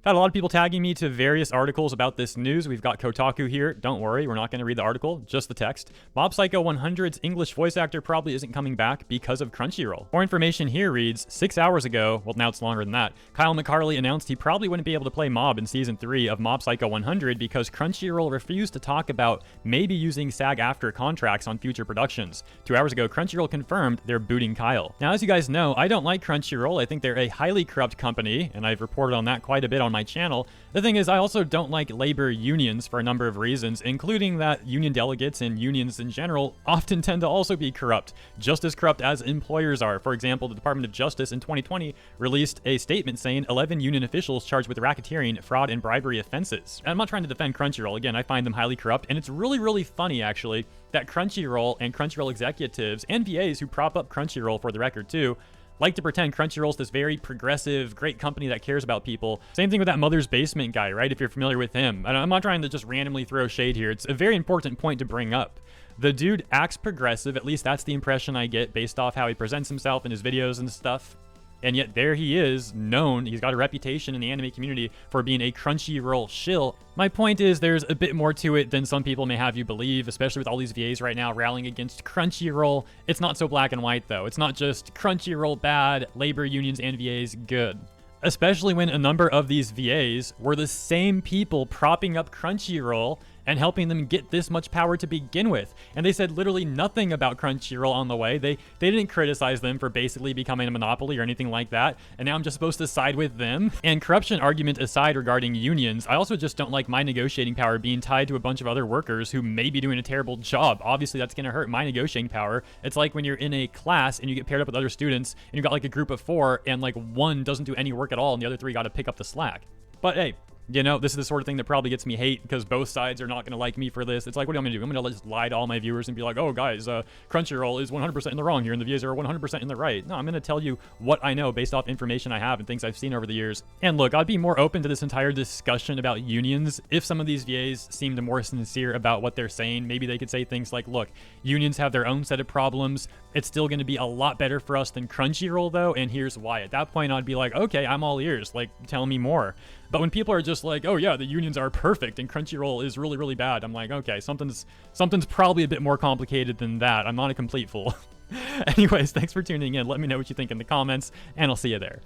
Had a lot of people tagging me to various articles about this news. We've got Kotaku here. Don't worry, we're not going to read the article, just the text. Mob Psycho 100's English voice actor probably isn't coming back because of Crunchyroll. More information here reads, 6 hours ago, well now it's longer than that, Kyle McCarley announced he probably wouldn't be able to play Mob in Season 3 of Mob Psycho 100 because Crunchyroll refused to talk about maybe using SAG-AFTRA contracts on future productions. 2 hours ago, Crunchyroll confirmed they're booting Kyle. Now, as you guys know, I don't like Crunchyroll. I think they're a highly corrupt company, and I've reported on that quite a bit on my channel. The thing is, I also don't like labor unions for a number of reasons, including that union delegates and unions in general often tend to also be corrupt, just as corrupt as employers are. For example, the Department of Justice in 2020 released a statement saying 11 union officials charged with racketeering, fraud, and bribery offenses. And I'm not trying to defend Crunchyroll. Again, I find them highly corrupt, and it's really, really funny, actually, that Crunchyroll and Crunchyroll executives and VAs who prop up Crunchyroll, for the record, too, like to pretend Crunchyroll's this very progressive, great company that cares about people. Same thing with that Mother's Basement guy, right? If you're familiar with him. And I'm not trying to just randomly throw shade here. It's a very important point to bring up. The dude acts progressive, at least that's the impression I get based off how he presents himself in his videos and stuff. And yet there he is, known, he's got a reputation in the anime community for being a Crunchyroll shill. My point is there's a bit more to it than some people may have you believe, especially with all these VAs right now rallying against Crunchyroll. It's not so black and white though. It's not just Crunchyroll bad, labor unions and VAs good. Especially when a number of these VAs were the same people propping up Crunchyroll and helping them get this much power to begin with. And they said literally nothing about Crunchyroll on the way. They didn't criticize them for basically becoming a monopoly or anything like that. And now I'm just supposed to side with them. And corruption argument aside regarding unions, I also just don't like my negotiating power being tied to a bunch of other workers who may be doing a terrible job. Obviously, that's going to hurt my negotiating power. It's like when you're in a class and you get paired up with other students and you got like a group of 4 and like one doesn't do any work at all and the other 3 got to pick up the slack. But hey, you know, this is the sort of thing that probably gets me hate because both sides are not going to like me for this. It's like, what am I going to do? I'm going to just lie to all my viewers and be like, oh, guys, Crunchyroll is 100% in the wrong here and the VAs are 100% in the right. No, I'm going to tell you what I know based off information I have and things I've seen over the years. And look, I'd be more open to this entire discussion about unions if some of these VAs seemed more sincere about what they're saying. Maybe they could say things like, look, unions have their own set of problems. It's still going to be a lot better for us than Crunchyroll, though, and here's why. At that point, I'd be like, okay, I'm all ears. Like, tell me more. But when people are just like, oh yeah, the unions are perfect and Crunchyroll is really, really bad, I'm like, okay, something's probably a bit more complicated than that. I'm not a complete fool. Anyways, thanks for tuning in. Let me know what you think in the comments, and I'll see you there.